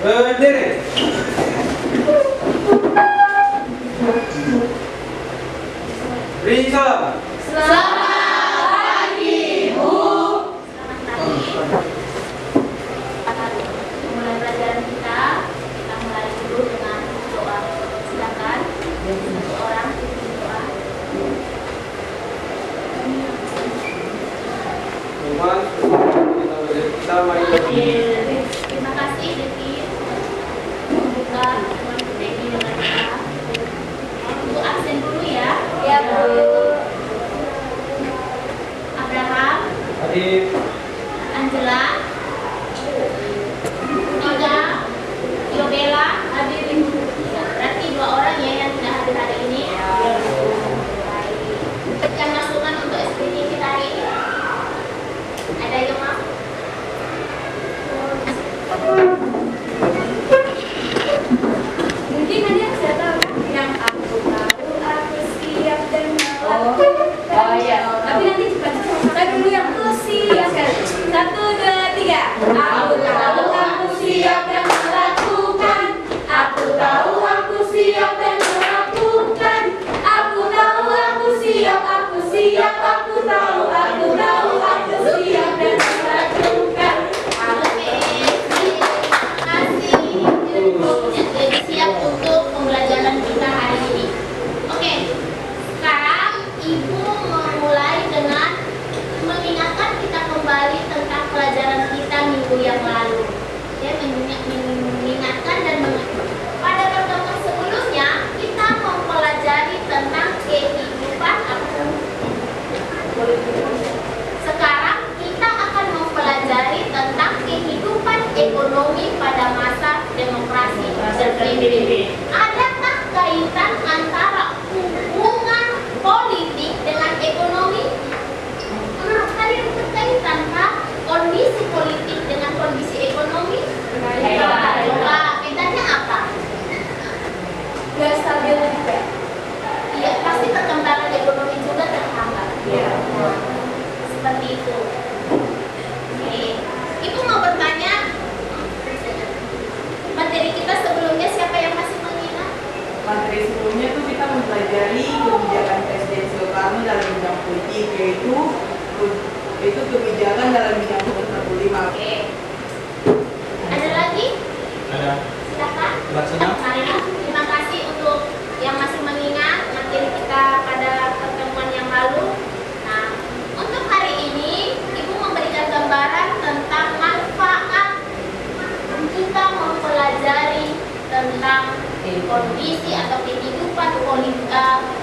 Berdiri. Beri salam. Selamat pagi, Bu. Mulai pelajaran kita mulai dulu dengan doa. Silakan satu orang pimpin doa. Tuhan, kita mari Terima kasih Devi membuka teman Devi dengan doa. Untuk absen dulu ya. Ya, Bu. Abraham, hadir. Angela, Tiga, Yobela, hadir. Berarti dua orang ya yang tidak hadir hari ini. Berikan masukan untuk SPT kita hari ini. Ada yang mau? Mungkin ada siapa yang aku tahu, aku siap dan melakukan. Oh iya. Tapi nanti cepat. Saya dulu yang aku siap. 1, 2, 3. Aku tahu aku siap dan melakukan. Aku tahu aku siap dan melakukan. Aku tahu aku siap, aku siap, aku tahu aku siap dan melakukan. Jadi siap untuk pembelajaran kita hari ini. Oke, sekarang Ibu memulai dengan mengingatkan kita kembali tentang pelajaran kita minggu yang lalu. Ya, mengingatkan dan pada pertemuan sebelumnya kita mempelajari tentang kehidupan aku. Sekarang kita akan mempelajari tentang kehidupan ekonomi pada masa demokrasi terpimpin. Adakah kaitan antara hubungan politik dengan ekonomi? Menurut kalian berkaitan kah kondisi politik dengan kondisi ekonomi? Coba bedanya apa? Gak stabil juga. Iya, pasti perkembangan ekonomi juga terhambat. Iya. Seperti itu. Oke. Ibu mau bertanya, materi kita sebelumnya siapa yang masih mengingat? Materi sebelumnya tuh kita mempelajari kebijakan Presiden Soekarno dalam bidang politik, yaitu kebijakan dalam bidang keterbukaan. Oke. Ada lagi? Ada. Silakan. Laksana. Marina, terima kasih untuk yang masih mengingat materi kita pada pertemuan yang lalu. Nah, untuk hari ini Ibu memberikan gambaran tentang manfaat kita mempelajari tentang kondisi atau kehidupan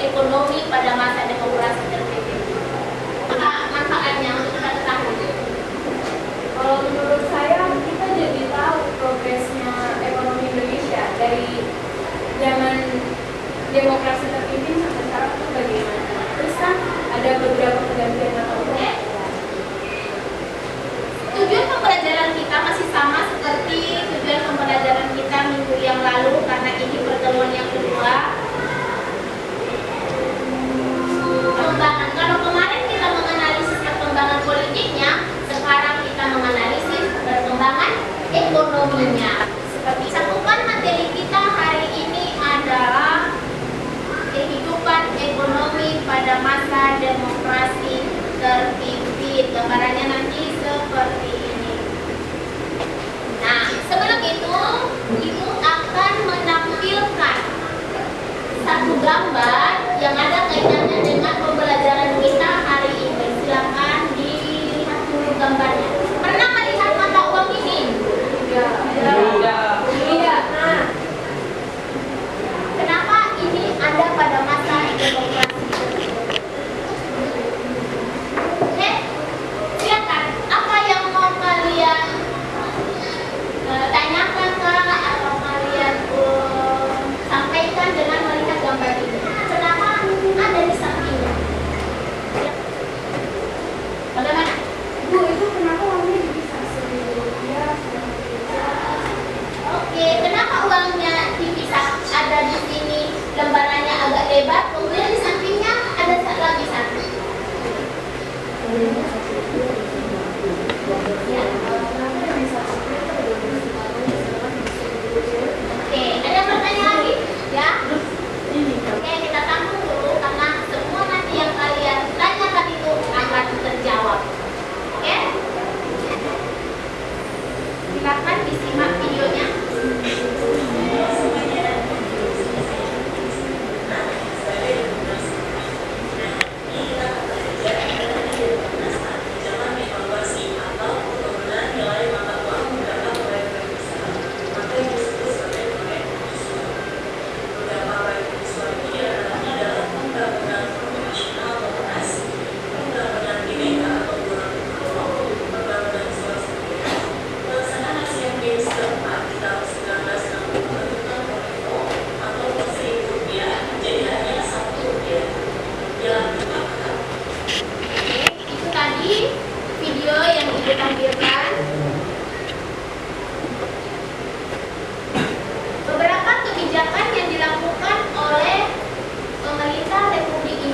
ekonomi pada masa demokrasi terpimpin. Apa manfaatnya untuk kita ketahui? Kalau menurut saya kita jadi tahu progresnya ekonomi Indonesia dari zaman demokrasi terpimpin sampai sekarang itu bagaimana. Terus kan ada beberapa pergantian atau Tujuan pembelajaran kita masih sama seperti tujuan pembelajaran kita minggu yang lalu karena ini pertemuan yang kedua. Perkembangan, kalau kemarin kita menganalisis perkembangan politiknya, sekarang kita menganalisis perkembangan ekonominya. Seperti cakupan materi kita hari ini adalah kehidupan ekonomi pada masa demokrasi terpimpin. Gambarannya nanti seperti ini. Nah, sebelum itu Ibu akan menampilkan satu gambar yang ada kaitannya dengan pembelajaran kita hari ini. Silakan dilihat dulu gambarnya. Pernah melihat mata uang ini? Tidak. Nah, Kenapa ini ada pada masa demokrasi? Oke, silakan.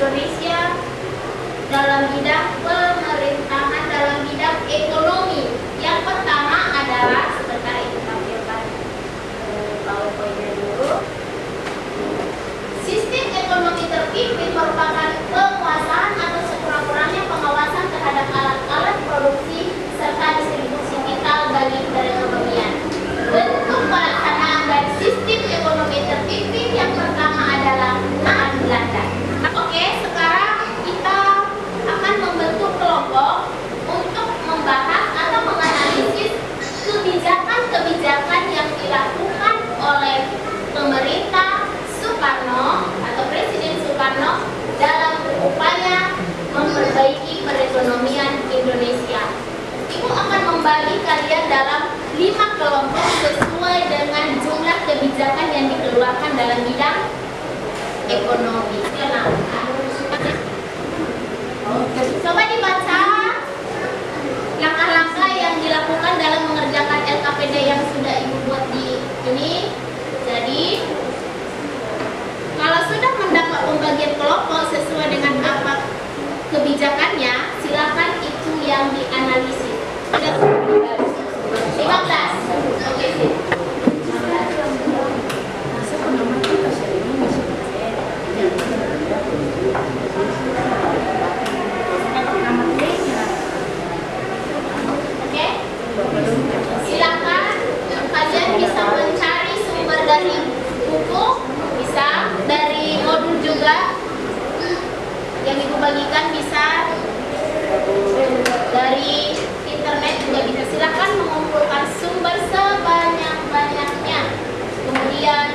Indonesia dalam bidang pemerintahan, dalam bidang ekonomi. Yang pertama adalah, sebentar ini tampilkan PowerPoint-nya dulu. Sistem ekonomi terpimpin merupakan penguasaan atau sekurang-kurangnya pengawasan terhadap alat-alat produksi serta distribusi vital bagi perekonomian. Bentuk pelaksanaan dari sistem ekonomi terpimpin yang pertama adalah penggunaan Belanda. Oke, sekarang kita akan membentuk kelompok untuk membahas atau menganalisis kebijakan-kebijakan yang dilakukan oleh pemerintah Soekarno atau Presiden Soekarno dalam upaya memperbaiki perekonomian Indonesia. Ibu akan membagi kalian dalam 5 kelompok sesuai dengan jumlah kebijakan yang dikeluarkan dalam bidang ekonomi. Coba dibaca langkah-langkah yang dilakukan dalam mengerjakan LKPD yang sudah Ibu buat di ini. Jadi, kalau sudah mendapat pembagian kelompok sesuai dengan apa kebijakannya, silakan itu yang dianalisis. Ada 15. Oke, sih. Oke. Silakan kalian bisa mencari sumber dari buku, bisa dari modul juga yang Ibu bagikan, bisa dari internet juga bisa. Silakan mengumpulkan sumber sebanyak-banyaknya, kemudian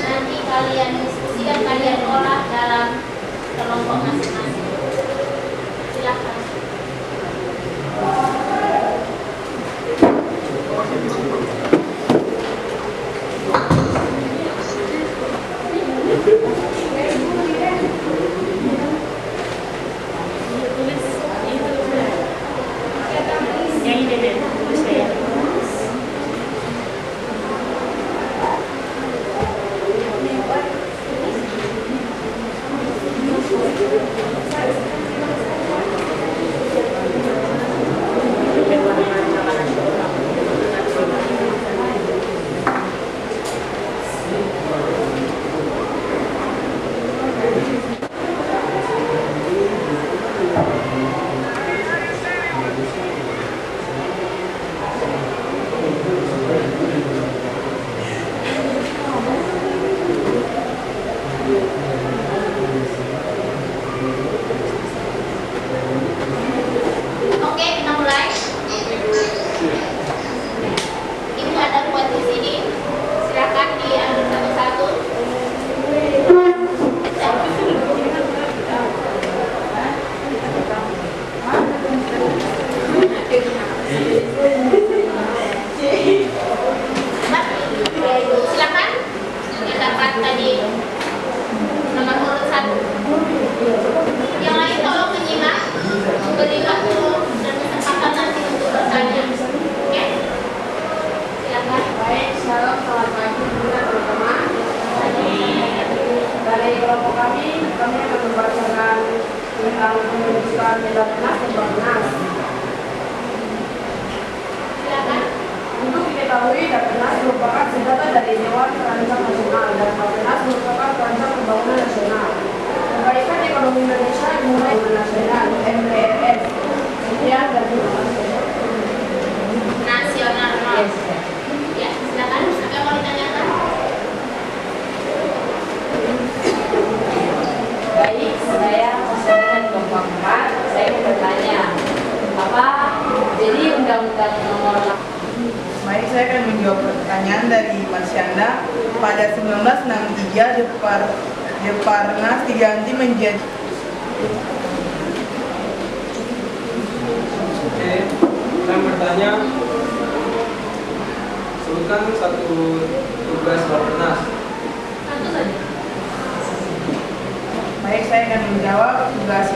nanti kalian diskusi dan kalian olah dalam kelompok masing-masing. Silakan. Baik, saya akan menjawab pertanyaan dari Mas Yanda. Pada 1963, Deparnas diganti menjadi... Oke, saya bertanya, sebutkan satu tugas Bapenas. Satu saja. Baik, saya akan menjawab tugas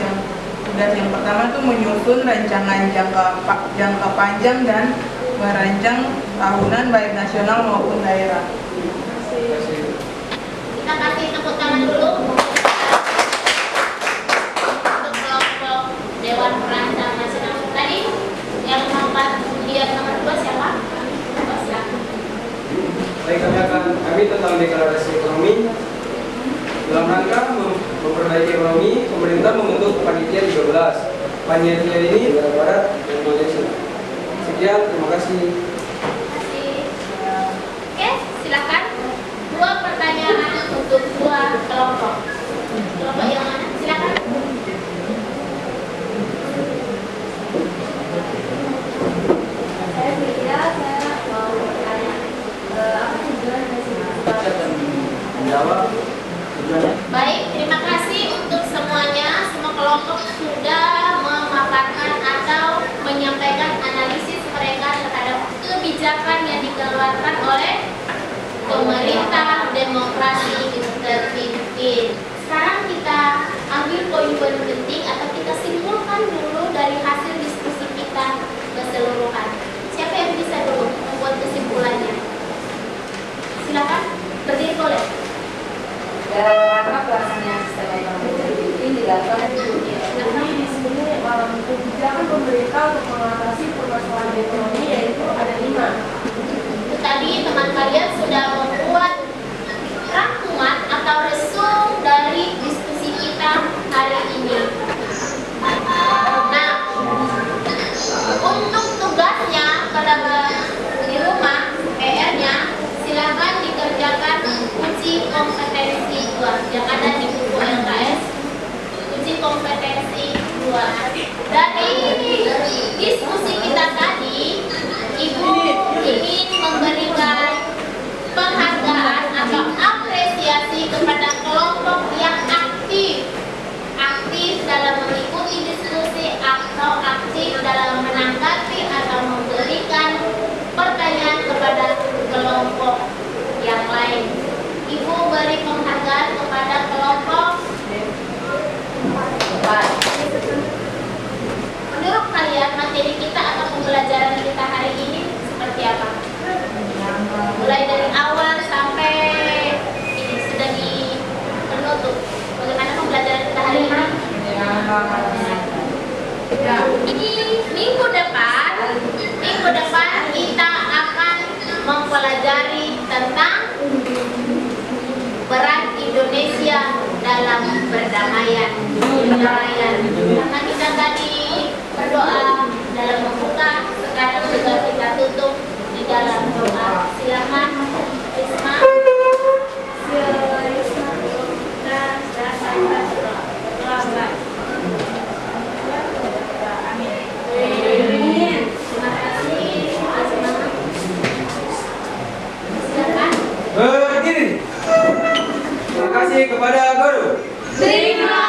yang pertama itu menyusun rancangan jangka panjang dan merancang tahunan baik nasional maupun daerah. Kita kasih tepuk tangan dulu. Dewan Perancang Nasional. Tadi yang nomor undian nomor 2 siapa? Oh, silakan. Baik, kami tentang deklarasi ekonomi. Dalam rangka memperbaiki ekonomi, pemerintah membentuk panitia 13. Panitia ini Negara Barat dan Malaysia. Sekian, terima kasih. Oke, silakan. 2 pertanyaan untuk 2 kelompok. Kelompok yang mana? Silakan. Saya Frida, saya mau bertanya apa tujuan presidensi? Menjawab tujuannya. Baik, terima kasih untuk semuanya. Semua kelompok sudah memaparkan atau menyampaikan analisis mereka terhadap kebijakan yang dikeluarkan oleh pemerintah demokrasi terpimpin. Sekarang kita ambil poin-poin penting atau kita simpulkan dulu dari hasil diskusi kita keseluruhan. Siapa yang bisa dulu membuat kesimpulannya? Silakan, berdiri boleh. Dalam rangka pelaksanaan sistem ekonomi terpimpin dilakukan ini di sini kebijakan pemerintah untuk mengatasi permasalahan ekonomi yaitu ada 5. Tadi teman kalian sudah membuat rangkuman atau resum dari diskusi kita hari ini. Nah, untuk tugasnya pada di rumah, PR-nya silakan dikerjakan uji kompetensi 2 yang ada di buku LKS. Uji kompetensi 2. Dari diskusi kita tadi, Ibu ingin memberikan penghargaan atau apresiasi kepada kelompok yang aktif dalam mengikuti diskusi atau aktif dalam menanggapi atau memberikan pertanyaan kepada kelompok yang lain. Ibu beri penghargaan kepada kelompok 4. Menurut kalian materi kita atau pembelajaran kita hari ini seperti apa? Mulai dari awal sampai ini sudah di penutup. Bagaimana pembelajaran kita hari ini? Ini minggu depan kita akan mempelajari tentang peran Indonesia dalam perdamaian. Karena kita tadi berdoa dalam membuka, sekarang juga kita tutup di dalam doa. Silakan Risma. Amin. Terima kasih. Silakan. Berdiri. Terima kasih kepada guru. Terima